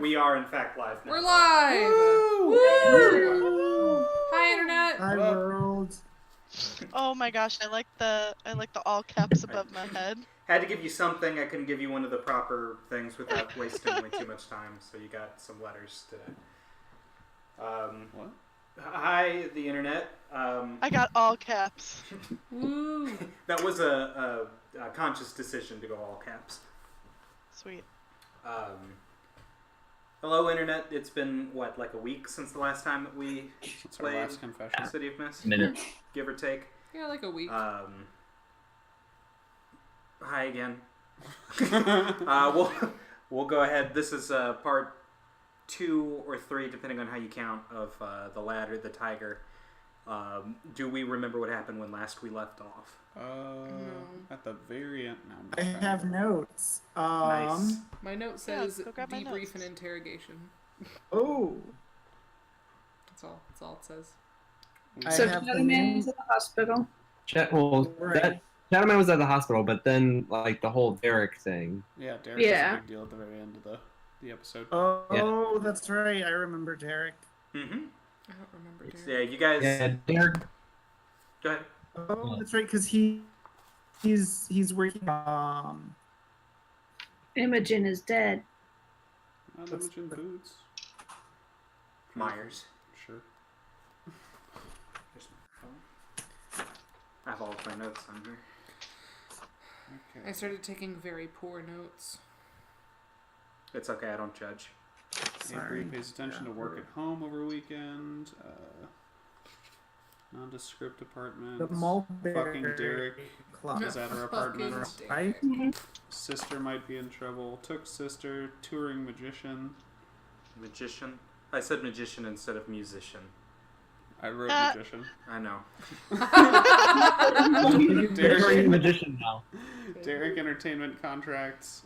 We are in fact live now. We're live! Woo! Woo! Hi, Internet! Hi, world. Oh my gosh, I like the all caps above my head. Had to give you something. I couldn't give you one of the proper things without wasting way too much time, so you got some letters today. What? Hi, the Internet. I got all caps. Woo! That was a conscious decision to go all caps. Sweet. Hello, Internet. It's been, what, like a week since the last time that we played Our last confession. City of Mist? Minute. Give or take. Yeah, like a week. Hi again. We'll go ahead. This is part 2 or 3, depending on how you count, of the ladder, the tiger. Do we remember what happened when last we left off? At the very end. No, I have notes. Nice. My note says go grab my debrief notes. and interrogation. Oh, That's all it says. So I have the Gentleman names. was at the hospital. Right. Gentleman was at the hospital, but then like the whole Derek thing. Yeah, Derek was Yeah. a big deal at the very end of the episode. Oh, that's right. I remember Derek. Mm-hmm. I don't remember. Yeah, you guys... Yeah, Derek. Go ahead. Oh, that's right, because he's working. Imogen is dead. Not Imogen Foods. Myers. Sure. Here's my phone. I have all of my notes on here. Okay. I started taking very poor notes. It's okay, I don't judge. Avery pays attention to work at home over weekend. Nondescript apartment. The Mulberry Fucking Derek Club. is at her Fucking apartment. Right? Sister might be in trouble. Took sister. Touring magician. Magician? I said magician instead of musician. I wrote magician. I know. Derek magician now. Derek entertainment contracts.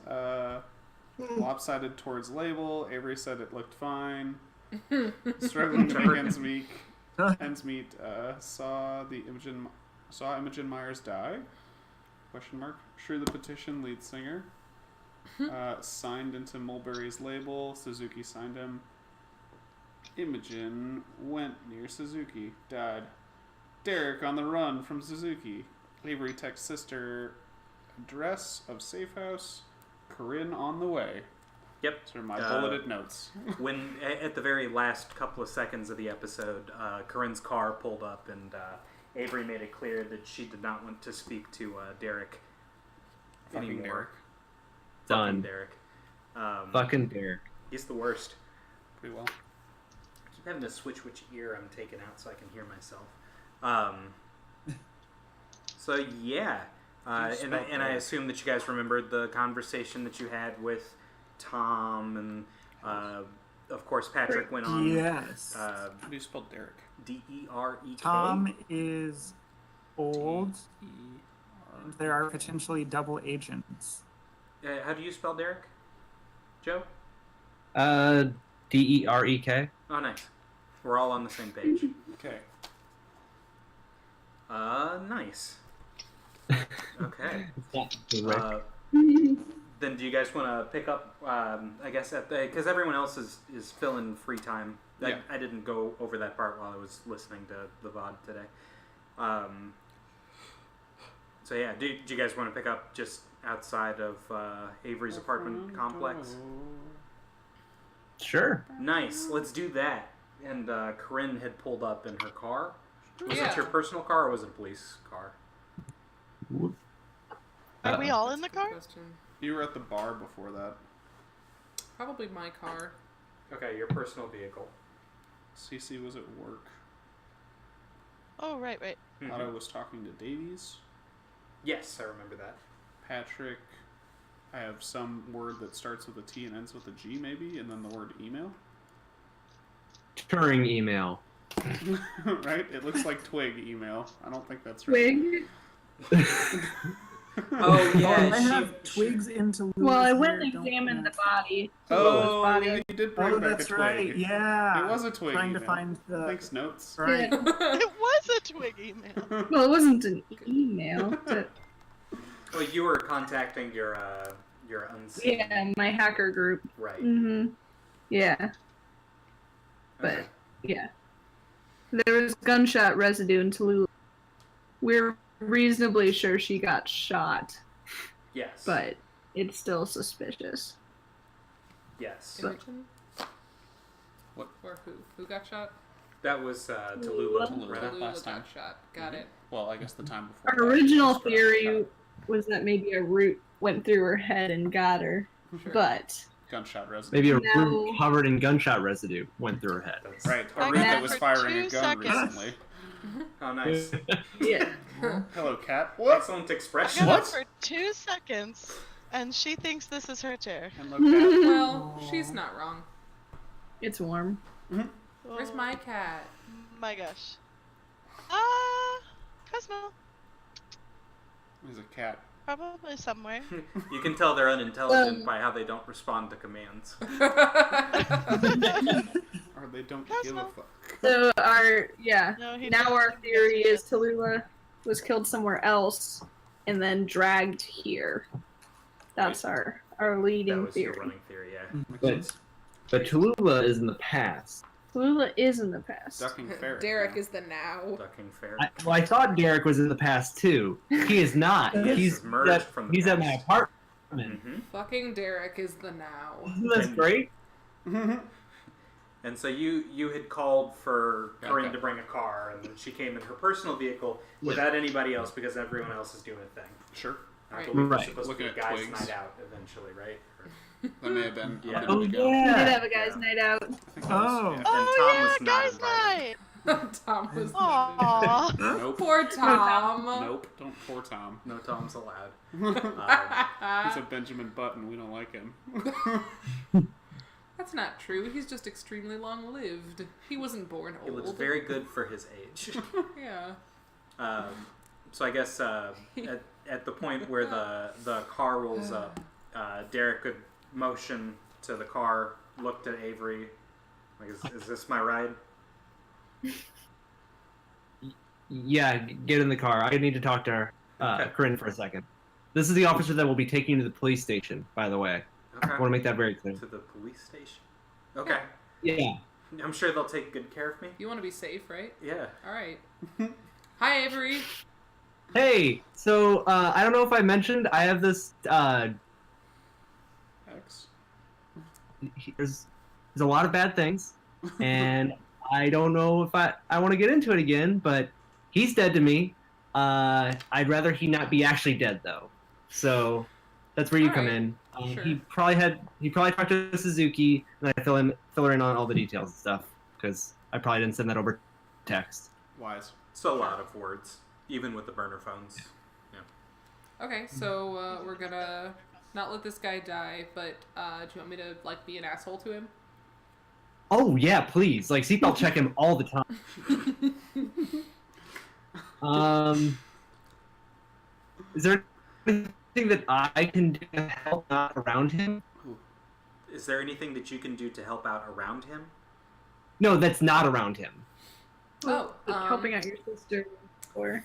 Lopsided towards label. Avery said it looked fine. Struggling to make ends meet. Saw Imogen Myers die? Question mark. Sure, the petition lead singer. Signed into Mulberry's label. Suzuki signed him. Imogen went near Suzuki. Died. Derek on the run from Suzuki. Avery texts sister. Address of safe house. Corinne on the way. Yep. Those are my bulleted notes. When, at the very last couple of seconds of the episode, Corinne's car pulled up and Avery made it clear that she did not want to speak to Derek Fucking anymore. Derek. Fucking Done. Derek. Fucking Derek. He's the worst. Pretty well. I keep having to switch which ear I'm taking out so I can hear myself. So yeah, and I assume that you guys remembered the conversation that you had with Tom, and of course Patrick went on. Yes. How do you spell Derek? D-E-R-E-K. Tom is old, D-E-R. and there are potentially double agents. How do you spell Derek? Joe? Derek. Oh, nice. We're all on the same page. Okay. Nice. Okay. Rick. Then do you guys want to pick up, I guess, because everyone else is filling free time. Yeah. I didn't go over that part while I was listening to the VOD today. So yeah, do you guys want to pick up just outside of Avery's apartment complex? Sure. Nice, let's do that. And Corinne had pulled up in her car. Was Yeah. it your personal car or was it a police car? Are we all in the That's a good car? question. You were at the bar before that. Probably my car. Okay, your personal vehicle. Cece was at work. Oh, right. Mhm. Otto was talking to Davies. Yes, I remember that. Patrick, I have some word that starts with a T and ends with a G maybe, and then the word email. Turing email. Right? It looks like twig email. I don't think that's right. Twig. Oh yeah, I have twigs into. Well, I Lou's went hair, and don't examined I? the body. Oh, body. yeah, you did bring Oh, back that's a twig. right. Yeah. It was a twig Trying email. to find the Thanks, notes. right. It was a twig email. Well, it wasn't an email. Well, you were contacting your your unseen. Yeah, my hacker group. Right. Mm-hmm. Yeah, but Okay. yeah, there was gunshot residue in Tallulah. We're reasonably sure she got shot, Yes. but it's still suspicious. Yes. Imogen? What? Or who? Who got shot? That was Tallulah. Tallulah. Right? Tallulah last got time. shot. Got it. Well, I guess the time before. Our original theory was that maybe a root went through her head and got her, Sure. but Gunshot residue. Maybe a No. root covered in gunshot residue went through her head. That's- Right, a I root got that it was for firing 2 a gun seconds. recently. Oh, nice. yeah. Hello, cat. What? Excellent I expression. got it for 2 seconds, and she thinks this is her chair. Hello, cat. Well, she's not wrong. It's warm. Where's my cat? My gosh. Cosmo. He's a cat. Probably somewhere. You can tell they're unintelligent by how they don't respond to commands. Or they don't Cosmo. give a fuck. So No, he now doesn't our think theory that's is Tallulah was killed somewhere else and then dragged here. That's our That leading was your theory. running theory, yeah. But Tallulah is in the past. Tallulah is in the past. Ducking ferret. Derek is the now. Ducking fair. I thought Derek was in the past too. He is not. He he's is merged at, from the he's at my past. apartment. Hmm. Fucking Derek is the now. Isn't that great? And so you had called for Corinne Okay. to bring a car, and then she came in her personal vehicle without anybody else because everyone else is doing a thing. Sure. I Right. believe Right. it's supposed Looking to be at guys' twigs. night out eventually, right? Or- That may have been Yeah. a Oh minute ago. We did yeah. have a guys' Yeah. night out. I think that was- Oh. yeah. Tom Oh was yeah, not guys' invited. night. Tom was. Aww. Nope. Poor Tom. Nope. Don't poor Tom. No Tom's allowed. He's a Benjamin Button. We don't like him. That's not true. He's just extremely long-lived. He wasn't born He old. looks very good for his age. Yeah. So I guess at the point where the car rolls up, Derek could motion to the car, looked at Avery, like, is this my ride? Yeah, get in the car. I need to talk to her, Okay. Corinne for a second. This is the officer that will be taking you to the police station, by the way. I want to Okay. make that very clear. To the police station. Okay. Yeah. I'm sure they'll take good care of me. You want to be safe, right? Yeah. All right. Hi, Avery. Hey, so I don't know if I mentioned, I have this. X. There's a lot of bad things, and I don't know if I want to get into it again. But he's dead to me. I'd rather he not be actually dead though. So that's where you come Alright. in. Sure. He probably talked to Suzuki, and I fill her in on all the details and stuff because I probably didn't send that over text. Wise. It's a lot of words, even with the burner phones. Okay, so we're gonna not let this guy die, but do you want me to be an asshole to him? Oh yeah, please. Like seatbelt check him all the time. Is there anything that I can do to help not around him? Is there anything that you can do to help out around him? No, that's not around him. Oh, Helping out your sister. Or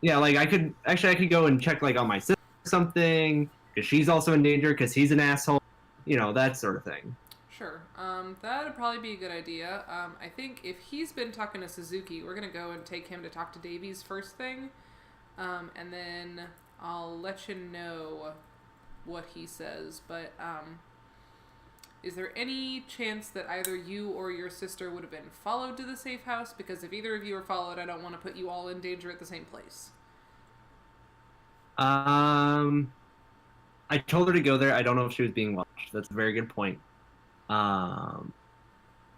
Yeah, like I could go and check like on my sister or something because she's also in danger because he's an asshole. You know, that sort of thing. Sure. That'd probably be a good idea. I think if he's been talking to Suzuki, we're gonna go and take him to talk to Davies first thing, and then I'll let you know what he says. But is there any chance that either you or your sister would have been followed to the safe house? Because if either of you are followed, I don't want to put you all in danger at the same place. I told her to go there. I don't know if she was being watched. That's a very good point.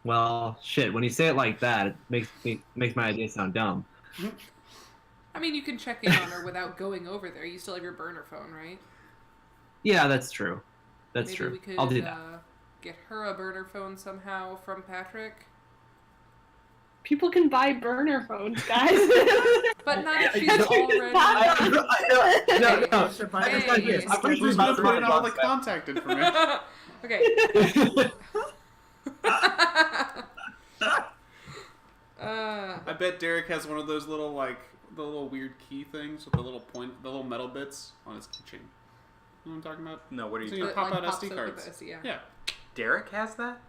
Well, shit. When you say it like that, it makes my idea sound dumb. I mean, you can check in on her without going over there. You still have your burner phone, right? Yeah, that's true. That's Maybe true. we could I'll do that. get her a burner phone somehow from Patrick. people can buy burner phones, guys. But not if she's That's already... No. Hey. I'm pretty sure Who's about gonna put in all the $300 back. contact information? Okay. I bet Derek has one of those little the little weird key things with the little metal bits on his keychain. You know what I'm talking about? No, what are you So talking you about? pop out pops SD open cards. the SD, yeah. Yeah, Derek has that?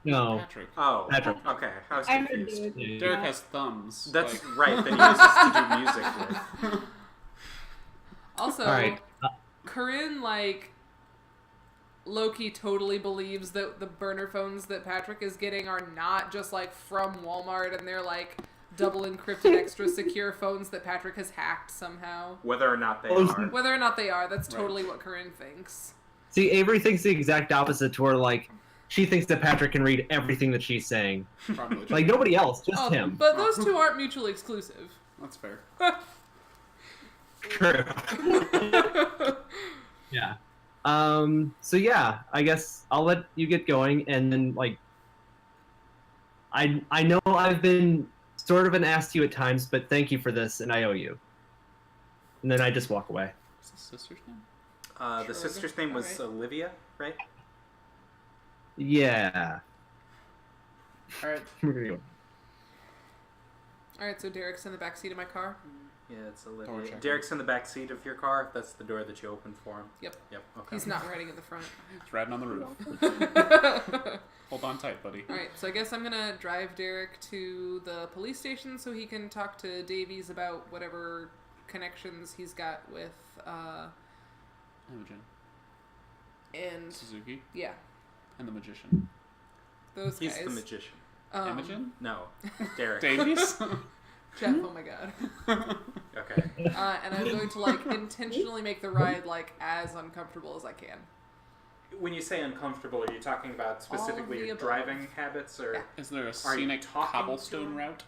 No. Patrick. Oh, Patrick. okay. I was I heard confused. dude. Derek has thumbs. That's like- right, that he uses to do music with. Also, All right. Corinne, like, Loki totally believes that the burner phones that Patrick is getting are not just, like, from Walmart and they're, like, double encrypted, extra secure phones that Patrick has hacked somehow. Whether or not they Oh, are. Whether or not they are, that's totally what Corinne thinks. See, Avery thinks the exact opposite to where, like, she thinks that Patrick can read everything that she's saying. Probably. Like, nobody else, just him. But those two aren't mutually exclusive. That's fair. True. Yeah. So yeah, I guess I'll let you get going, and then, like, I know I've been sort of an ass to you at times, but thank you for this, and I owe you. And then I just walk away. What's the sister's name? The Sure. sister's name was Alright. Olivia, right? Yeah. Alright. We're gonna go. Alright, so Derek's in the backseat of my car. Yeah, it's Door Olivia. checker. Derek's in the back seat of your car. That's the door that you opened for him. Yep. Yep. Okay. He's not riding in the front. It's riding on the roof. Hold on tight, buddy. Alright, so I guess I'm gonna drive Derek to the police station so he can talk to Davies about whatever connections he's got with, Imogen. and, Suzuki. yeah, And the magician. those He's guys. the magician. Imogen? No, Derek. Davies? Jeff, oh my god. Okay. And I'm going to, like, intentionally make the ride, like, as uncomfortable as I can. When you say uncomfortable, are you talking about specifically the your above. driving habits, or Yeah. Is there a Are you scenic talking to cobblestone him? route?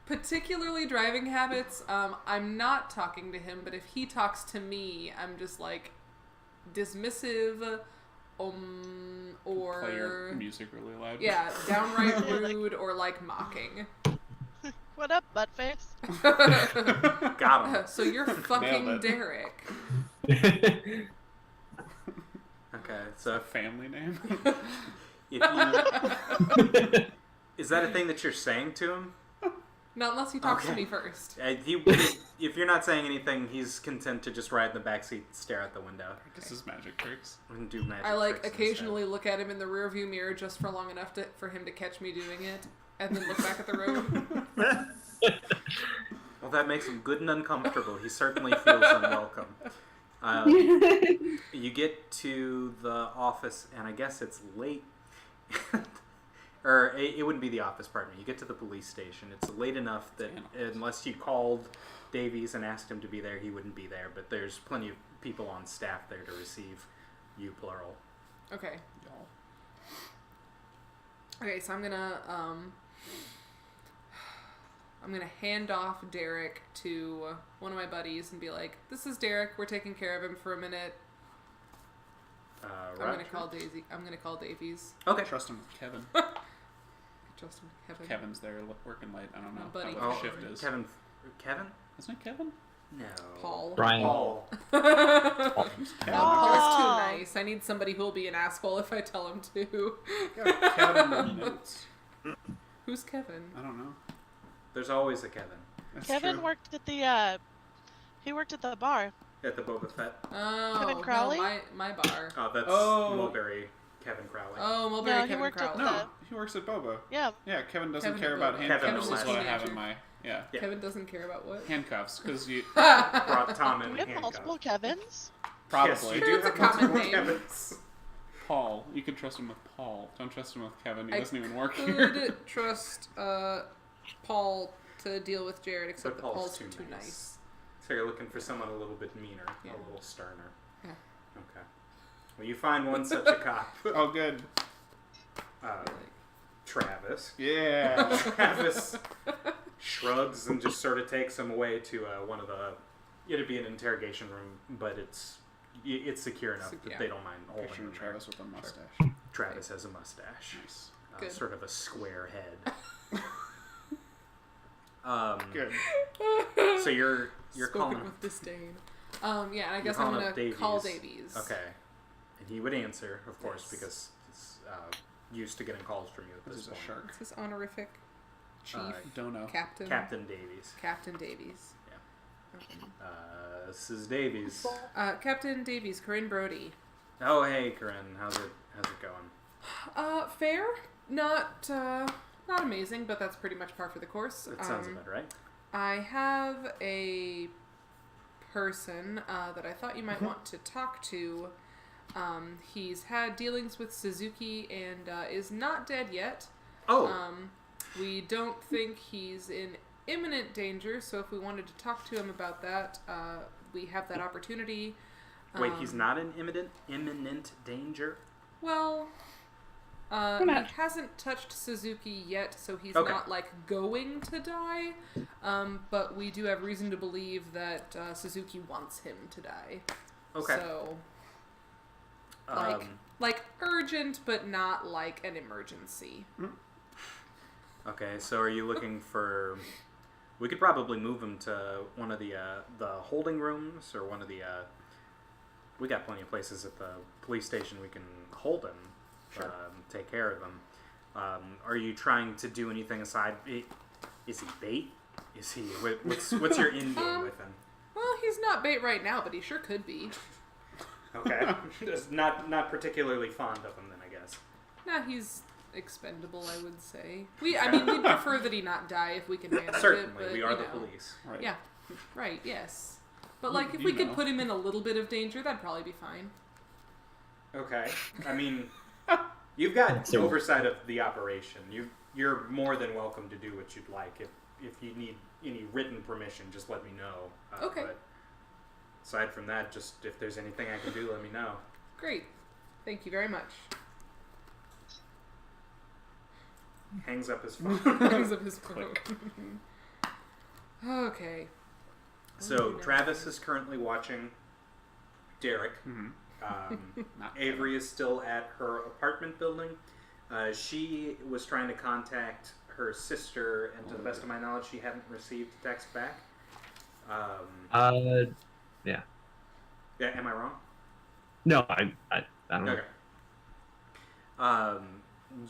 Particularly driving habits, I'm not talking to him, but if he talks to me, I'm just, like, dismissive, or... Play your music really loud. Yeah, downright rude or, like, mocking. What up, buttface? got him? So you're Nailed fucking it. Derek. Okay, so Family name? if you, is that a thing that you're saying to him? Not unless he talks to Okay. me first. If you're not saying anything, he's content to just ride in the backseat and stare out the window Practices magic tricks. and do magic I, like, tricks occasionally look at him in the rearview mirror just for long enough for him to catch me doing it, and then look back at the road. instead. Well, that makes him good and uncomfortable. He certainly feels unwelcome. You get to the office, and I guess it's late. Or it wouldn't be the office, pardon me. You get to the police station. It's late enough that unless you called Davies and asked him to be there, he wouldn't be there. But there's plenty of people on staff there to receive you, plural. Okay. Y'all. Okay, so I'm gonna hand off Derek to one of my buddies and be like, "This is Derek. We're taking care of him for a minute. I'm Roger? gonna call Davies. Okay. Trust him with Kevin. Trust him, Kevin. Kevin's there working late. I don't know Buddy. how Oh, the shift is. Kevin? Isn't it Kevin? No. Paul. Brian. Paul. Paul is too Oh. nice. I need somebody who'll be an asshole if I tell him to. Kevin in the notes. Who's Kevin? I don't know. There's always a Kevin That's Kevin true. worked at the he worked at the bar. at the Boba Fett. Oh, Kevin no, Crowley? my bar. Oh, that's Oh. Mulberry Kevin Crowley. Oh, Mulberry No, he Kevin worked at Crowley. No, he works at Boba. Yeah. Yeah, Kevin doesn't Kevin care at about Boba. handcuffs. Kevin Is was what I a have in teenager. my Yeah. Kevin doesn't care about what? handcuffs because you Brought Tom in We have handcuffs. multiple Kevins. probably Yes, you Sure, do it's a have common multiple name. Kevins. Paul. You could trust him with Paul. Don't trust him with Kevin. He I doesn't even work here. could trust Paul to deal with Jared, except But that Paul's Paul's too too nice. nice. So you're looking for someone a little bit meaner, Yeah. a little sterner. Yeah. Okay. Well, you find one such a cop, Oh, good. Travis. Yeah. Travis shrugs and just sort of takes him away to one of the. It'd be an interrogation room, but it's secure enough that Yeah. they don't mind holding Picture him of there. Travis with a mustache. Travis has a mustache, Nice. Good. sort of a square head. Good. So you're Spoken calling. with disdain. Yeah, and I guess You're I'm calling gonna up call Davies. Davies. Okay. And he would answer, of course, Yes. because he's used to getting calls from you at This this is a point. shark. What's his honorific? Chief? Uh, Don't know. Captain? Captain Davies. Captain Davies. Yeah. This is Davies. Captain Davies, Corinne Brody. Oh, hey, Corinne. How's it going? Fair. Not amazing, but that's pretty much par for the course. That sounds about right. I have a person that I thought you might want to talk to. He's had dealings with Suzuki and is not dead yet. Oh. We don't think he's in imminent danger, so if we wanted to talk to him about that, we have that opportunity. Wait, he's not in imminent danger? Well, he hasn't touched Suzuki yet, so he's not, like, going to die. But we do have reason to believe that Suzuki wants him to die. Okay. So, like urgent, but not like an emergency. Okay, so are you looking for... We could probably move him to one of the holding rooms, or one of the... We got plenty of places at the police station we can hold him, take care of him. Are you trying to do anything aside? Is he bait? Is he... What's your end game with him? Well, he's not bait right now, but he sure could be. Okay. Just not particularly fond of him, then, I guess. Nah, he's expendable, I would say. We'd prefer that he not die if we can manage Certainly, it. But, we are the police. Right. Yeah, right, yes. But, like, if we could put him in a little bit of danger, that'd probably be fine. Okay. I mean, you've got oversight of the operation. You're more than welcome to do what you'd like. If you need any written permission, just let me know. Okay. But aside from that, just if there's anything I can do, let me know. Great. Thank you very much. Hangs up his phone. Hangs up his phone. Okay. So Travis is currently watching Derek. Mm-hmm. Avery is still at her apartment building. She was trying to contact her sister, and to the best of my knowledge, she hadn't received a text back. Yeah. Yeah, am I wrong? No, I don't know. Okay.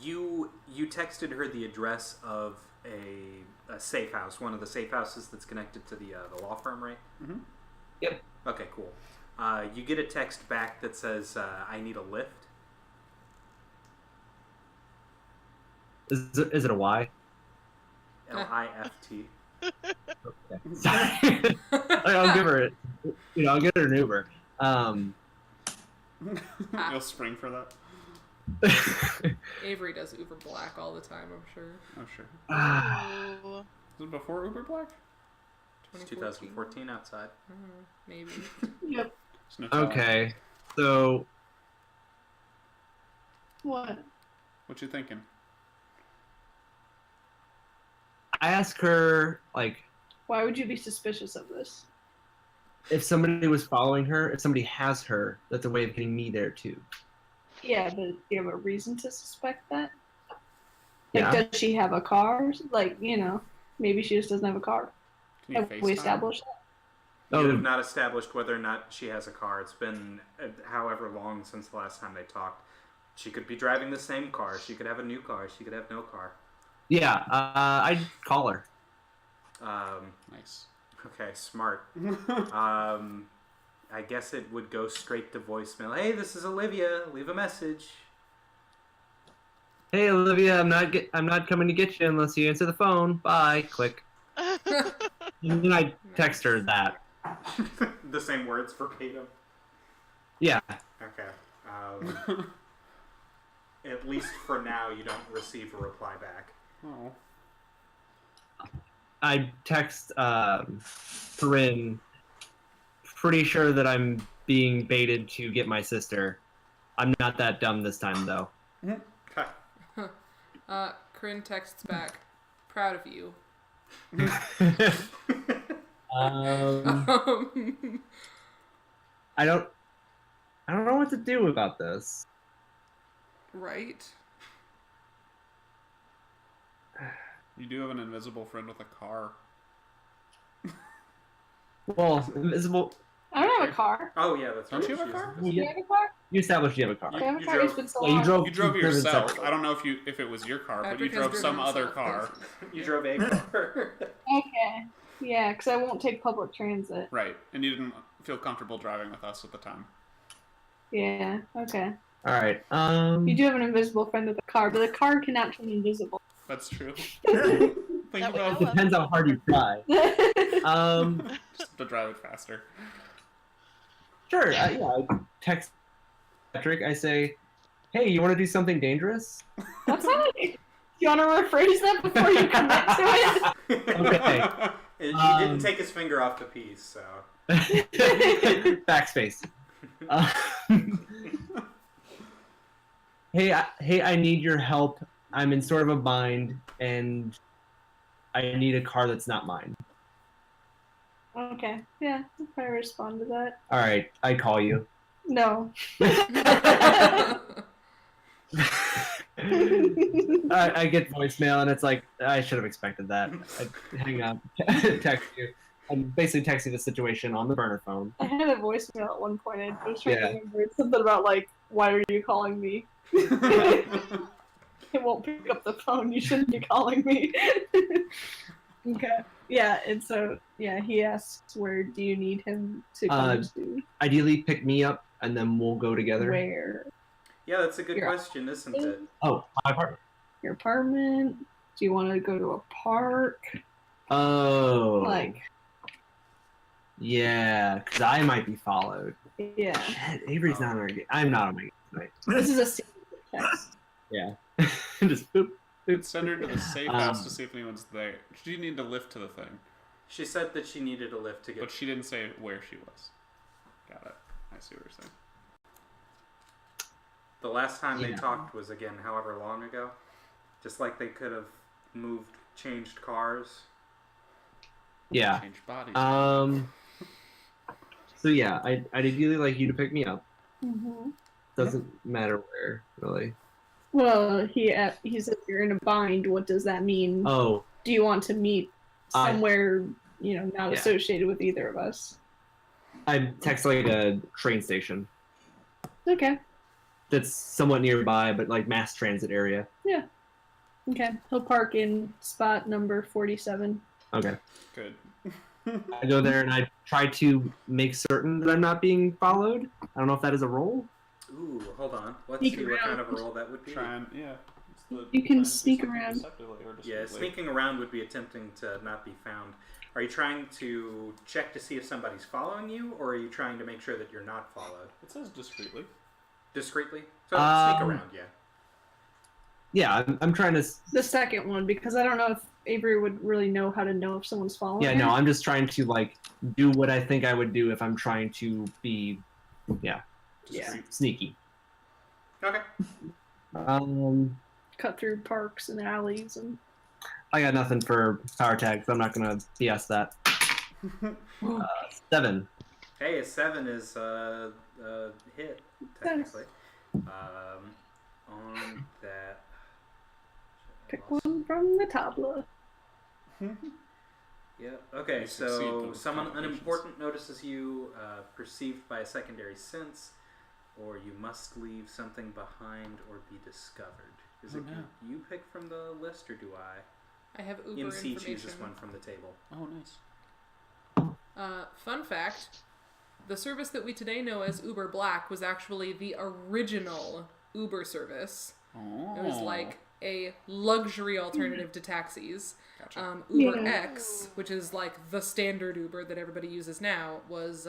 You texted her the address of a safe house, one of the safe houses that's connected to the law firm, right? Mm-hmm. Yep. Okay, cool. You get a text back that says, I need a lift. Is it a Y? L-I-F-T. Okay. Sorry. I'll give her I'll get her an Uber. You'll spring for that? Avery does Uber Black all the time, I'm sure. Oh, sure. Ooh. Was it before Uber Black? It's 2014 outside. Maybe. Yep. There's no telling. Okay, so What? What you thinking? I asked her, like, Why would you be suspicious of this? if somebody was following her, if somebody has her, that's a way of getting me there too. Yeah, but do you have a reason to suspect that? Like, Yeah. does she have a car? Like, maybe she just doesn't have a car. Can you Have we FaceTime? established that? You Oh. have not established whether or not she has a car. It's been however long since the last time they talked. She could be driving the same car. She could have a new car. She could have no car. Yeah, I'd call her. Nice. Okay, smart. I guess it would go straight to voicemail. Hey, this is Olivia. Leave a message. Hey Olivia, I'm not coming to get you unless you answer the phone. Bye. Click. And then I text her that. The same words verbatim. Yeah. Okay. At least for now, you don't receive a reply back. Oh. I text Corinne, pretty sure that I'm being baited to get my sister. I'm not that dumb this time, though. Okay. Corinne texts back, proud of you. I don't know what to do about this. Right? You do have an invisible friend with a car. Well, invisible. I don't have a car. Oh, yeah, that's Don't right. you have a She car? is Do you Yeah. have a car? You established you have a car. I have a You car. drove- It's been so Yeah, you long. drove. You drove you drove yourself. separate. I don't know if it was your car, but you Patrick has drove some driven other himself car. places. You drove a car. Okay. Yeah, because I won't take public transit. Right, and you didn't feel comfortable driving with us at the time. Yeah, okay. All right. You do have an invisible friend with a car, but the car cannot turn invisible. That's true. That Think we about know of. Depends how hard you try. just to drive it faster. Sure. Yeah. I text Patrick. I say, "Hey, you want to do something dangerous?" What's that? You want to rephrase that before you commit to it? Okay. He didn't take his finger off the piece, so. Backspace. Hey, I need your help. I'm in sort of a bind, and I need a car that's not mine. Okay, yeah, I'll probably respond to that. All right, I call you. No. I get voicemail, and it's like, I should have expected that. I hang up, text you. I'm basically texting the situation on the burner phone. I had a voicemail at one point. I was trying Yeah. to remember. It's something about, like, why are you calling me? It won't pick up the phone. You shouldn't be calling me. Okay. Yeah, and so, yeah, he asks, where do you need him to come to? Ideally, pick me up, and then we'll go together. Where? Yeah, that's a good Your question, isn't it? Oh, my apartment. Your apartment? Do you want to go to a park? Oh. Like, Yeah, because I might be followed. yeah. Shit, Avery's not on our game. I'm not on my game tonight. This is a secret text. Yeah. Just boop, boop. Send her to the safe house to see if anyone's there. She need to lift to the thing, She said that she needed a lift to get. but she didn't say where she was. Got it. I see what you're saying. The last time they Yeah. talked was again however long ago. Just like they could have changed cars. Yeah. Change bodies. So yeah, I'd ideally like you to pick me up. Mm-hmm. Doesn't matter where, really. Well, he said you're in a bind. What does that mean? Oh, Do you want to meet somewhere, not Yeah. associated with either of us? I'd text like a train station Okay. that's somewhat nearby, but like mass transit area. Okay. He'll park in spot number 47. Okay. Good. I go there and I try to make certain that I'm not being followed. I don't know if that is a role. Ooh, hold on. Let's Sneak see what kind of a around. role that would be. Try and it's the You can try and do sneak something around. deceptively or Yeah, discreetly. sneaking around would be attempting to not be found. Are you trying to check to see if somebody's following you, or are you trying to make sure that you're not followed? It says discreetly. Discreetly? So sneak around, yeah. Yeah, I'm trying to. The second one, because I don't know if Avery would really know how to know if someone's following Yeah, her. no, I'm just trying to like do what I think I would do if I'm trying to be, Yeah. sneaky. Okay. Cut through parks and alleys and. I got nothing for power tags. I'm not gonna BS that. 7. Hey, a 7 is a hit, technically. On that. Pick one from the tabla. Yeah. Okay. You succeed So those someone combinations. unimportant notices you, perceived by a secondary sense, or you must leave something behind or be discovered. Is Oh, it no. you pick from the list, or do I? I have Uber MC information. chooses one from the table. Oh, nice. Fun fact: the service that we today know as Uber Black was actually the original Uber service. Oh. It was like a luxury alternative to taxis. Gotcha. Uber Yeah. X, which is like the standard Uber that everybody uses now, was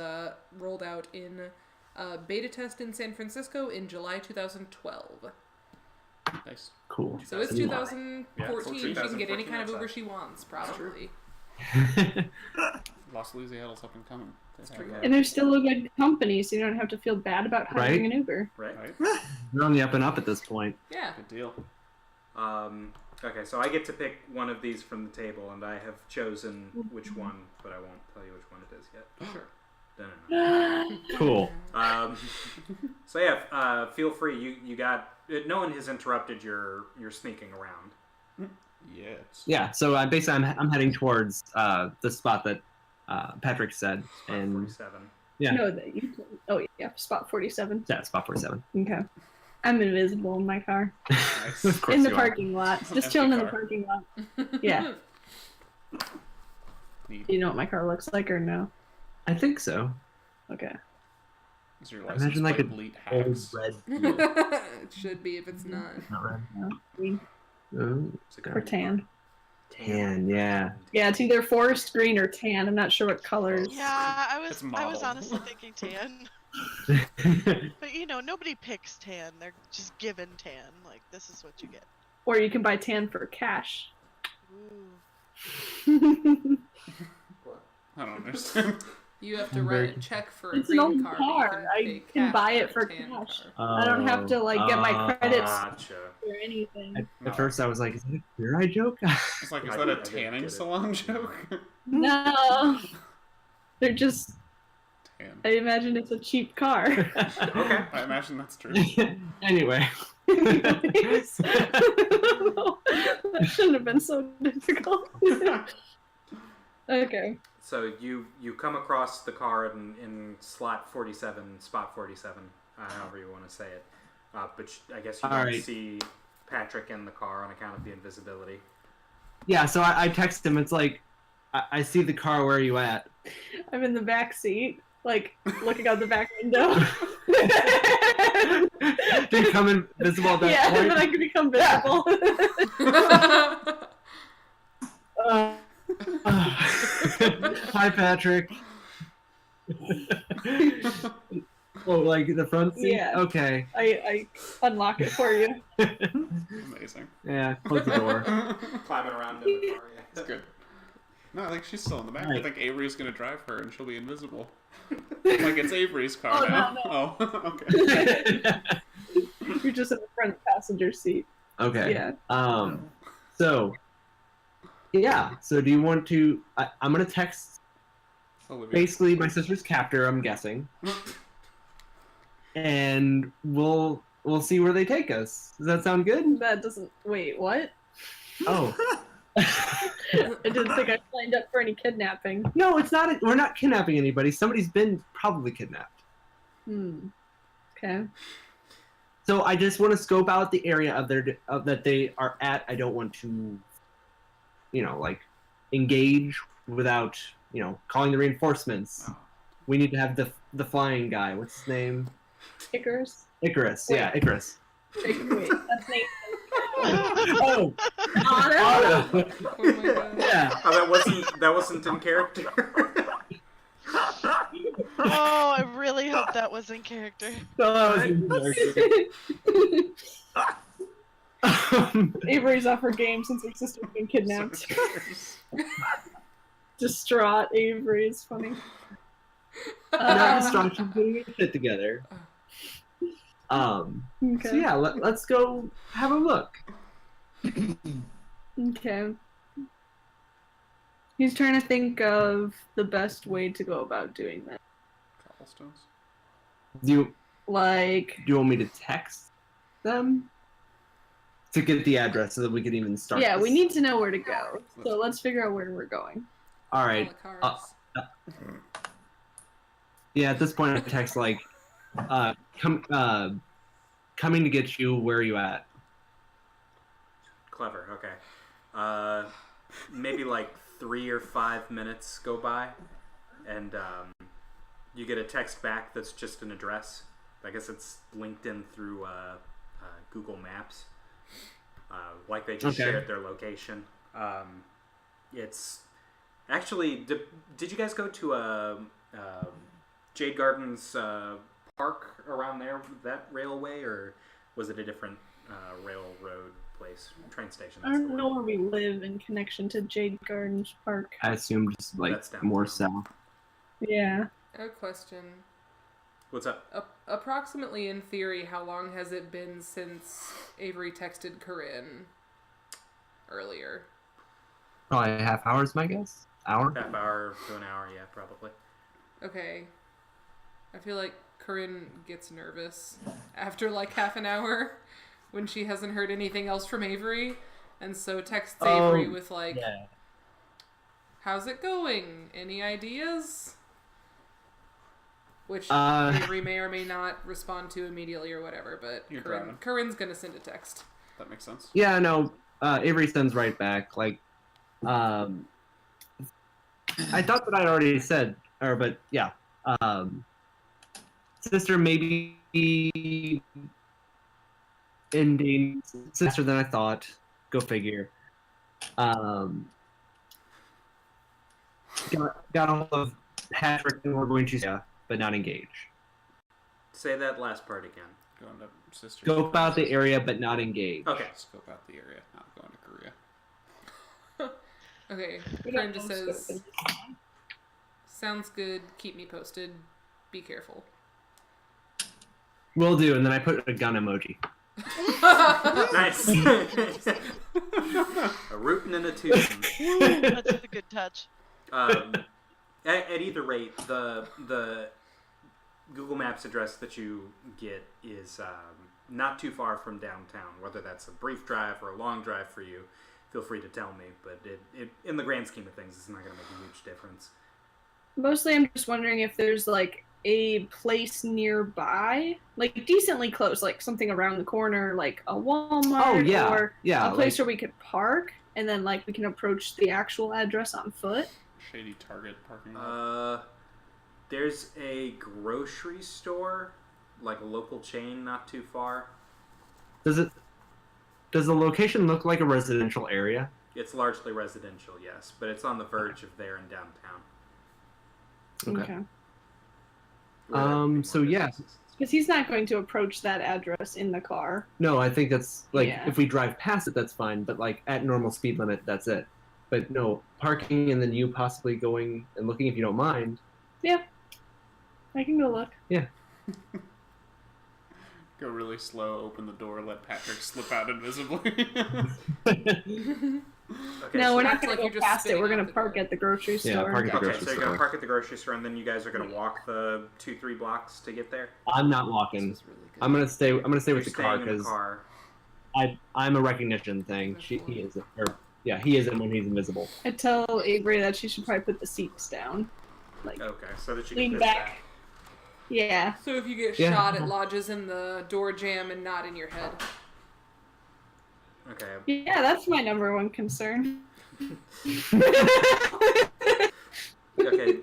rolled out in beta test in San Francisco in July 2012. Nice. Cool. So it's Ooh. 2014. She can get any 2014, kind of that's Uber up. she wants, probably. Los Louisiattle's up and coming. They have true. that. And they're still a good company, so you don't have to feel bad about hiring Right? an Uber. Right. Right? We're on the up and up at this point. Yeah. Good deal. Okay, so I get to pick one of these from the table, and I have chosen which one, but I won't tell you which one it is yet. Sure. Dun-dun-dun. Cool. So yeah, feel free. You got. No one has interrupted your sneaking around. Yeah. It's Yeah. So basically, I'm heading towards the spot that Patrick said, Spot and 47. Yeah. No, that you. Oh yeah, spot 47. yeah, spot 47. Okay. I'm invisible in my car. nice. Of course In the you are. parking lot. Just Empty chilling in the car. parking lot. Yeah. Neat. Do you know what my car looks like or no? I think so. Okay. Is your I license imagine like plate a bleat old hacks? red. It should be if it's not. Not red. No, green Oh, or tan. tan, yeah. Yeah, it's either forest green or tan. I'm not sure what colors. Yeah, I It's was mottled. honestly thinking tan. But nobody picks tan. They're just given tan. Like, this is what you get. Or you can buy tan for cash. Ooh. I don't understand. You have to I'm write very a check for a It's an green old car. car. But you I pay can cash buy it a for tan cash. car. I don't have to get my credits Gotcha. or anything. At first, I was like, "Is that a Queer Eye joke?" It's like, is I that a didn't tanning get it. salon joke? No, they're just. Tan. I imagine it's a cheap car. Okay. I imagine that's true. Anyway. Anyways. That shouldn't have been so difficult. Okay. So you come across the car in spot 47, however you want to say it. But I guess you All don't right. see Patrick in the car on account of the invisibility. Yeah, so I text him. It's like, I see the car. Where are you at? I'm in the back seat, like looking out the back window. Did you come invisible at that Yeah, point? and then I can become visible. Hi, Patrick. Oh, like the front seat? Yeah. Okay. I unlock it for you. Amazing. Yeah, close the door. Climbing around in the car. Yeah. That's good. No, I think she's still in the back. I Right. think Avery's gonna drive her and she'll be invisible. Like, it's Avery's car Oh, now. no. Oh, okay. You're just in the front passenger seat. Okay. Yeah. So, yeah. So, do you want to? I'm gonna text Olivia. basically my sister's captor. I'm guessing, and we'll see where they take us. Does that sound good? That doesn't. Wait, what? Oh. I didn't think I signed up for any kidnapping. No, it's not. We're not kidnapping anybody. Somebody's been probably kidnapped. Okay. So I just want to scope out the area of that they are at. I don't want to, like, engage without, calling the reinforcements. Oh. We need to have the flying guy. What's his name? Icarus. Icarus. Wait. Yeah, Icarus. Wait, that's Nathan. Oh, Otto? Otto. Oh my god. Yeah. Oh, that wasn't in character. Oh, I really hope that was in character. Avery's off her game since her sister's been kidnapped. Distraught Avery is funny. Not distraction, putting your shit together. Okay. So yeah, let's go have a look. Okay. He's trying to think of the best way to go about doing that. Cobblestones. Do Like, you want me to text them to get the address so that we can even start? yeah, this? we need to know where to go. So let's figure out where we're going. All All right. the cars. Yeah, at this point, I text like, coming to get you. Where are you at? Clever. Okay. Maybe like 3 or 5 minutes go by, and you get a text back that's just an address. I guess it's linked in through Google Maps. Like they just Okay. shared their location. It's actually. Did you guys go to Jade Gardens park around there? That railway, or was it a different railroad place, train station? I that's the don't word. know where we live in connection to Jade Gardens Park. I assume just like That's down more south. south. Yeah. A question. What's up? Approximately, in theory, how long has it been since Avery texted Corinne earlier? Probably a half hour's my guess. Hour. Half hour to an hour, yeah, probably. Okay. I feel like Corinne gets nervous after like half an hour when she hasn't heard anything else from Avery, and so texts Avery with like, Yeah. "How's it going? Any ideas?" Which Avery may or may not respond to immediately or whatever, but You're driving. Corinne's gonna send a text. That makes sense. Yeah. No. Avery sends right back like, I thought that I'd already said, but yeah. Sister maybe ending sister than I thought. Go figure. Got a hold of Patrick and we're going to but not engage. Say that last part again. Going to sister. Scope out the area but not engage. Okay. Scope out the area, not going to Korea. Okay. We Friend don't just know says, scope. sounds good. Keep me posted. Be careful. Will do, and then I put a gun emoji. Nice. A rootin' and a tootin'. That's a good touch. At either rate, the Google Maps address that you get is not too far from downtown. Whether that's a brief drive or a long drive for you, feel free to tell me. But it in the grand scheme of things, it's not going to make a huge difference. Mostly, I'm just wondering if there's like a place nearby, like decently close, like something around the corner, like a Walmart or a place where we could park, and then like we can approach the actual address on foot. Shady Target parking lot. There's a grocery store, like a local chain, not too far. Does the location look like a residential area? It's largely residential, yes, but it's on the verge of there in downtown. Okay. Where So yeah. Because he's not going to approach that address in the car. No, I think that's like Yeah. if we drive past it, that's fine. But like at normal speed limit, that's it. But no parking, and then you possibly going and looking if you don't mind. Yeah, I can go look. Yeah. Go really slow, open the door, let Patrick slip out invisibly. Okay, No, so we're not Acts going like to you're go just past it. spinning We're going out to the park door. at the grocery Yeah, store. park at the Okay, grocery so you're store. gonna park at the grocery store, and then you guys are gonna walk the 2-3 blocks to get there. I'm not walking. This is really good. I'm gonna stay with You're the car staying in the because car. I'm a recognition thing. He isn't, he isn't when he's invisible. I tell Avery that she should probably put the seats down. Like, Okay, so that you lean can back. Yeah. So if you get Yeah. shot, it lodges in the door jamb and not in your head. Okay. Yeah, that's my number one concern. Okay.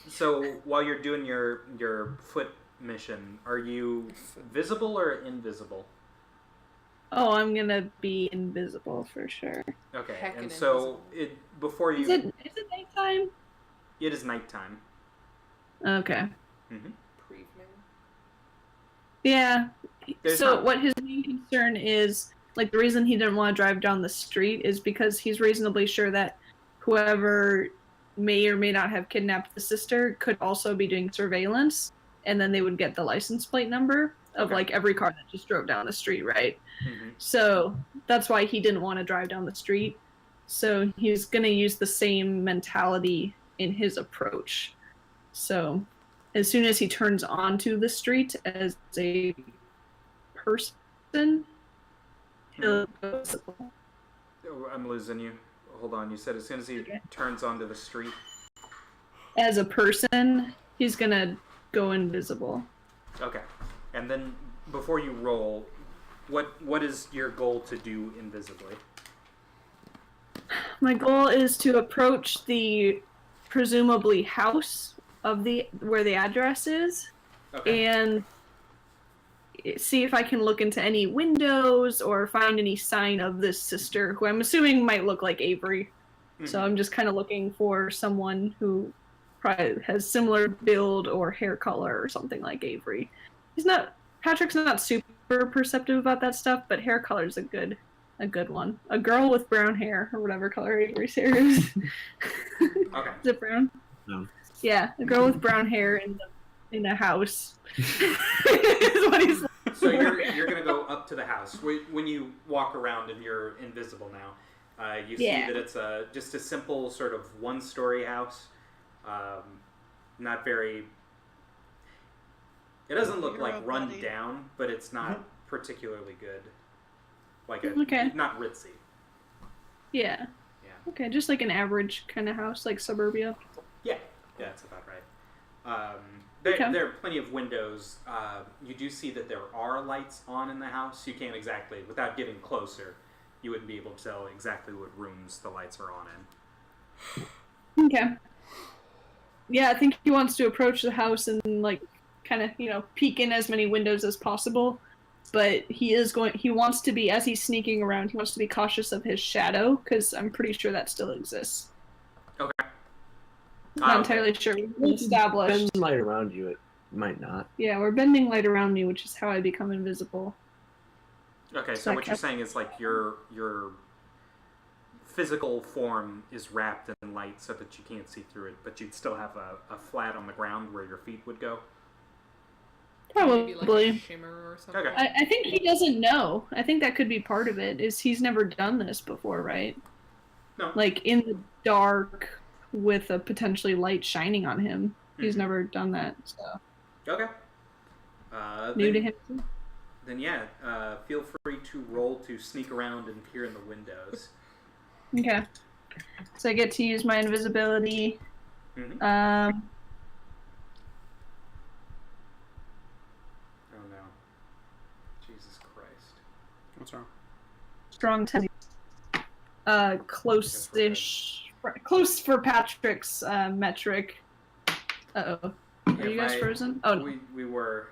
So while you're doing your foot mission, are you visible or invisible? Oh, I'm gonna be invisible for sure. Okay. Heckin' And so before you, Is it nighttime? it is nighttime. Okay. Mm-hmm. Pre-evening. Yeah. There's So not- what his main concern is, like the reason he didn't want to drive down the street is because he's reasonably sure that whoever may or may not have kidnapped the sister could also be doing surveillance, and then they would get the license plate number of Okay. like every car that just drove down the street, right? Mm-hmm. So that's why he didn't want to drive down the street. So he's going to use the same mentality in his approach. So as soon as he turns onto the street as a person, he'll go visible. Oh, I'm losing you. Hold on. You said as soon as he Okay. turns onto the street. As a person, he's going to go invisible. Okay. And then before you roll, what is your goal to do invisibly? My goal is to approach the presumably house of where the address is, Okay. and see if I can look into any windows or find any sign of this sister, who I'm assuming might look like Avery. So Mhm. I'm just kind of looking for someone who probably has similar build or hair color or something like Avery. Patrick's not super perceptive about that stuff, but hair color is a good one. A girl with brown hair, or whatever color Avery's hair is. Okay. Is it brown? No. Yeah, a girl with brown hair in a house. is what he's looking So for. you're gonna go up to the house. When you walk around and you're invisible now, you see Yeah. that it's just a simple sort of 1-story house. Not very. It doesn't look Your like own run body. down, but it's not particularly good. Like Okay. not ritzy. Yeah. Yeah. Okay, just like an average kind of house, like suburbia. Yeah, that's about right. Okay. There are plenty of windows. You do see that there are lights on in the house. You can't exactly, without getting closer, you wouldn't be able to tell exactly what rooms the lights are on in. Okay. I think he wants to approach the house and like kind of peek in as many windows as possible. But he wants to be, as he's sneaking around, he wants to be cautious of his shadow, because I'm pretty sure that still exists. Okay. Not entirely sure. We established. Bend light around you, it might not. Yeah, we're bending light around me, which is how I become invisible. Okay, so what you're saying is like your physical form is wrapped in light so that you can't see through it, but you'd still have a flat on the ground where your feet would go? Maybe like a Probably. shimmer or something. Okay. I think he doesn't know. I think that could be part of it, is he's never done this before, right? No. Like, in the dark with a potentially light shining on him. He's never done that, so. Okay. New to him too. Then yeah, feel free to roll to sneak around and peer in the windows. Okay. So I get to use my invisibility. Mm-hmm. Oh no. Jesus Christ. What's wrong? Strong 10. Close-ish. Close for Patrick's metric. Uh-oh. Are you guys frozen? Oh, no. We were.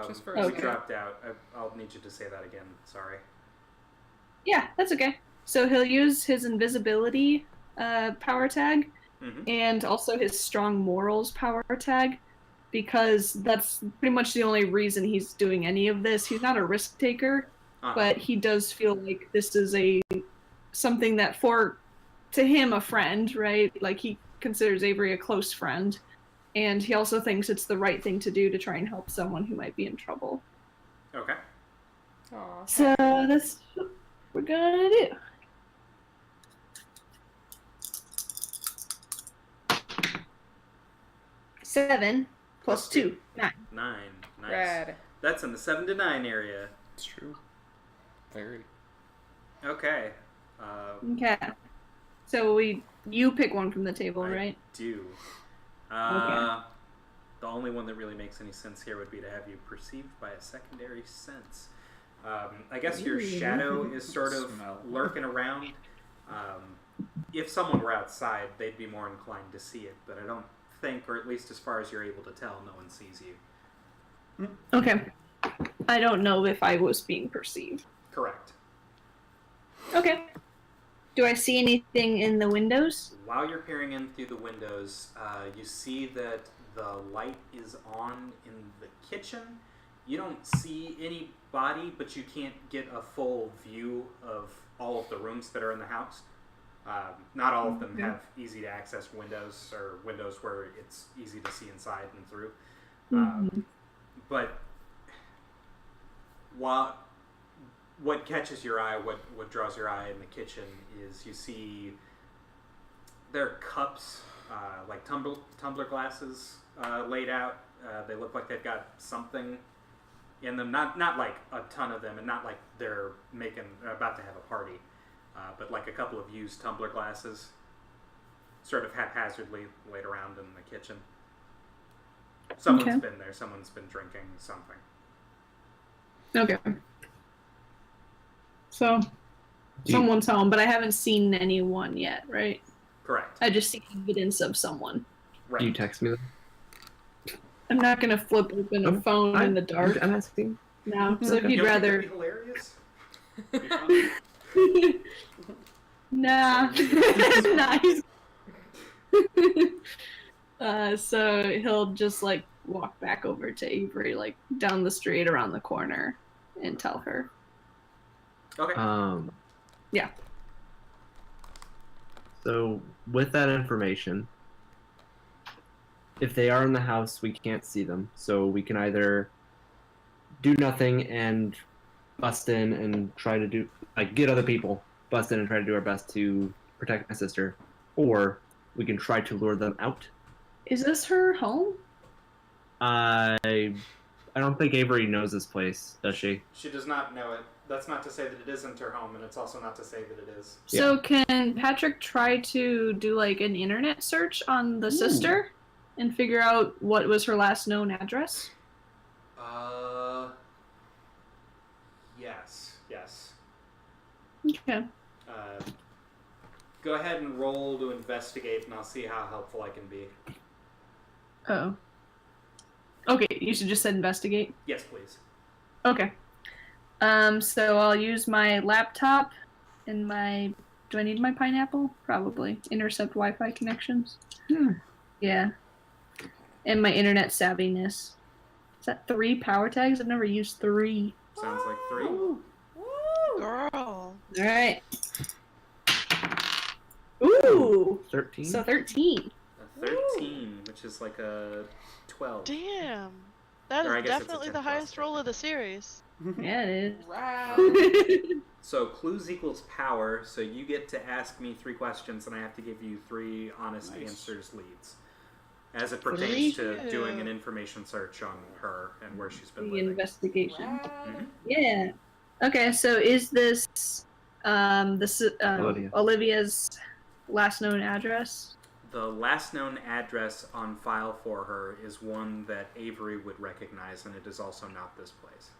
Just for we a second. dropped out. I'll need you to say that again. Sorry. Yeah, that's okay. So he'll use his invisibility power tag and also his strong morals power tag, because that's pretty much the only reason he's doing any of this. He's not a risk taker, but he does feel like this is something that to him, a friend, right? Like, he considers Avery a close friend, and he also thinks it's the right thing to do to try and help someone who might be in trouble. Okay. Aw. So that's what we're gonna do. Seven plus 2, 9. 9. Nice. Rad. That's in the 7 to 9 area. It's true. Very. Okay. Okay. So you pick one from the table, I right? do. Okay. The only one that really makes any sense here would be to have you perceived by a secondary sense. I guess your shadow is sort of Smell. lurking around. If someone were outside, they'd be more inclined to see it, but I don't think, or at least as far as you're able to tell, no one sees you. Okay. I don't know if I was being perceived. Correct. Okay. Do I see anything in the windows? While you're peering in through the windows, you see that the light is on in the kitchen. You don't see anybody, but you can't get a full view of all of the rooms that are in the house. Not all of them have easy to access windows, or windows where it's easy to see inside and through. But what catches your eye, what draws your eye in the kitchen is you see there are cups, like tumbler glasses laid out. They look like they've got something in them. Not like a ton of them, and not like they're about to have a party. But like a couple of used tumbler glasses, sort of haphazardly laid around in the kitchen. Someone's been there. Someone's been drinking something. Okay. So, someone's home, but I haven't seen anyone yet, right? Correct. I just see evidence of someone. Right. Do you text me that? I'm not gonna flip open a phone in the dark. I'm asking. No, so if You you'd don't think rather. that'd be hilarious? Be fun. Nah. Nice. So he'll just like walk back over to Avery, like down the street around the corner, and tell her. Okay. Yeah. So with that information, if they are in the house, we can't see them. So we can either do nothing and bust in and try to get other people, bust in and try to do our best to protect my sister, or we can try to lure them out. Is this her home? I don't think Avery knows this place, does she? She does not know it. That's not to say that it isn't her home, and it's also not to say that it is. So can Patrick try to do like an internet search on the sister and figure out what was her last known address? Yes. Okay. Go ahead and roll to investigate, and I'll see how helpful I can be. Oh. Okay, you should just said investigate. Yes, please. Okay. So I'll use my laptop and my. Do I need my pineapple? Probably. Intercept Wi-Fi connections. Yeah. And my internet savviness. Is that 3 power tags? I've never used 3. Sounds like 3. Woo! Girl. All right. Ooh. 13. So 13. A 13, which is like a 12. Damn. That Or I is guess it's a definitely 10 the highest plus. roll of the series. Yeah, it Wow. is. So clues equals power, so you get to ask me 3 questions, and I have to give you 3 honest Nice. answers leads. As it pertains to Three. doing an information search on her and where she's been The living. investigation. Wow. Yeah. Okay, so is this Olivia. Olivia's last known address? The last known address on file for her is one that Avery would recognize, and it is also not this place.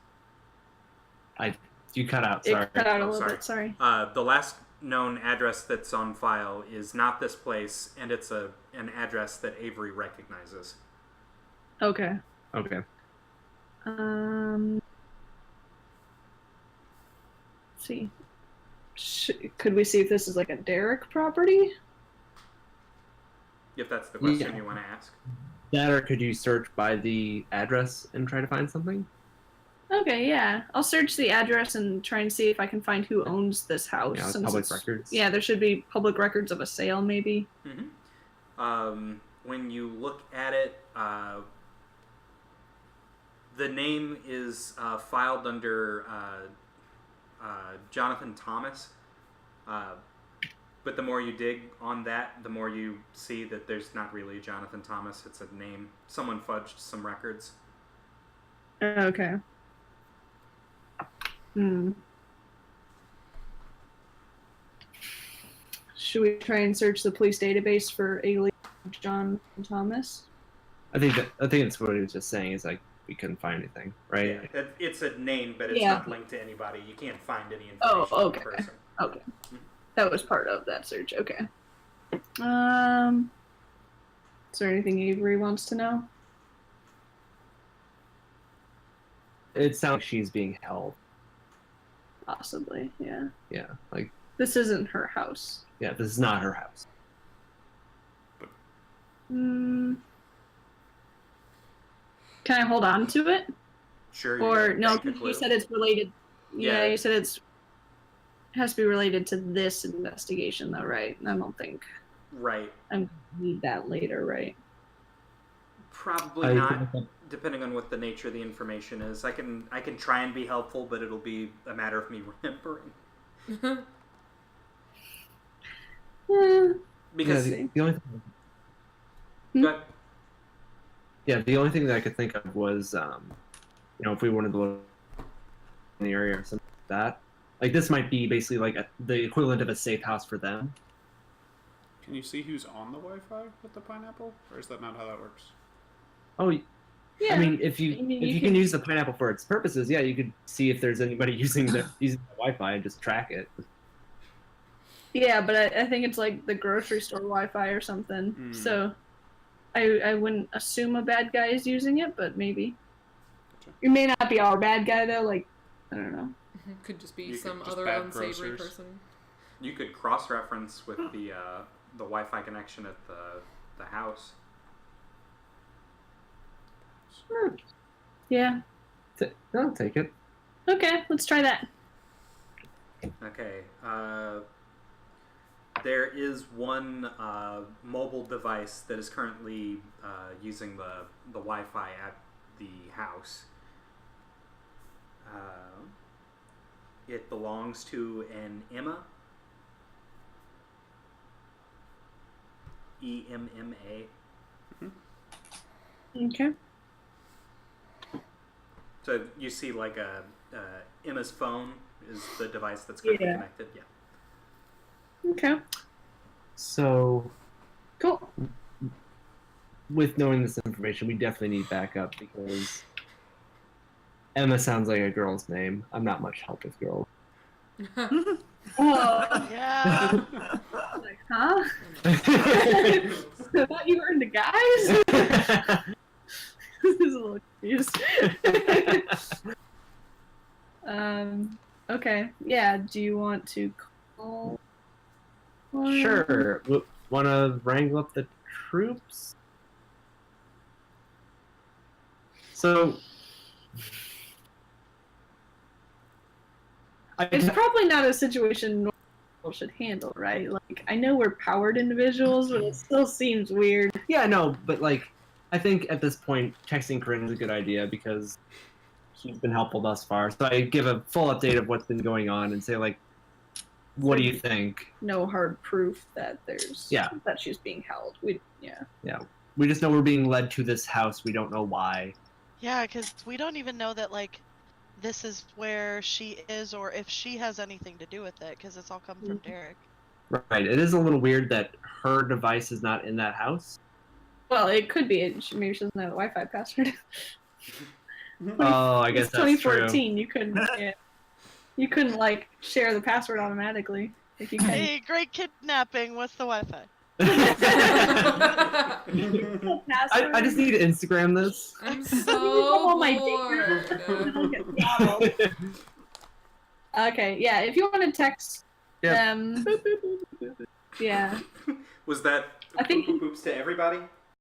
You cut out. It Sorry. cut out a Oh, little sorry. bit, sorry. The last known address that's on file is not this place, and it's an address that Avery recognizes. Okay. Okay. Let's see. Could we see if this is like a Derek property? If that's the question Yeah. you want to ask. That, or could you search by the address and try to find something? Okay, yeah. I'll search the address and try and see if I can find who owns this house. Yeah, since public it's- records. Yeah, there should be public records of a sale, maybe. When you look at it, the name is filed under Jonathan Thomas. But the more you dig on that, the more you see that there's not really Jonathan Thomas. It's a name. Someone fudged some records. Okay. Should we try and search the police database for alien John Thomas? I think that's what he was just saying. Is like we couldn't find anything, right? Yeah, it's a name, but it's Yeah. not linked to anybody. You can't find any information Oh, on okay. the person. Okay. That was part of that search. Okay. Is there anything Avery wants to know? It sounds like she's being held. Possibly, yeah. Yeah, like This isn't her house. yeah, this is not her house. Can I hold on to it? Sure. Or you no, make a you clue. said it's related. Yeah, Yeah. you said it has to be related to this investigation, though, right? I don't think Right. I'm gonna need that later, right? Probably not. Depending on what the nature of the information is, I can try and be helpful, but it'll be a matter of me remembering. Because the only thing, but the only thing that I could think of was, if we wanted to look in the area or something like that. Like this might be basically like the equivalent of a safe house for them. Can you see who's on the Wi-Fi with the pineapple, or is that not how that works? Oh, Yeah. I mean, if you can use the pineapple for its purposes, yeah, you could see if there's anybody using the Wi-Fi and just track it. Yeah, but I think it's like the grocery store Wi-Fi or something. So I wouldn't assume a bad guy is using it, but maybe. Gotcha. It may not be our bad guy though. Like, I don't know. Could just be You could some just other bad unsavory grocers. person. you could cross-reference with the Wi-Fi connection at the house. Yeah. I'll take it. Okay, let's try that. Okay. There is one mobile device that is currently using the Wi-Fi at the house. It belongs to an Emma. EMMA. Okay. So you see, like Emma's phone is the device that's currently Yeah. connected. Yeah. Okay. So, Cool. with knowing this information, we definitely need backup because Emma sounds like a girl's name. I'm not much help with girls. Oh, Yeah. like, huh? I thought you were into guys. This is a little confused. Okay. Yeah. Do you want to call? Sure. Want to wrangle up the troops? So, It's probably not a situation normal people should handle, right? Like, I know we're powered individuals, but it still seems weird. yeah, no, but like, I think at this point, texting Corinne is a good idea because she's been helpful thus far. So I give a full update of what's been going on and say like, what do you think? No hard proof that Yeah. that she's being held. We We just know we're being led to this house. We don't know why. Yeah, because we don't even know that, like, this is where she is or if she has anything to do with it, because it's all come from Derek. Right. It is a little weird that her device is not in that house. Well, it could be. Maybe she doesn't have the Wi-Fi password. Oh, I guess It's that's 2014. You couldn't. Yeah, you couldn't like share the password automatically. Like you can. Hey, great kidnapping. What's the Wi-Fi? I just need to Instagram this. I'm Come so on, my bored. Okay, yeah. If you want to text Yep. them, yeah. Was that I think- poop poops to everybody?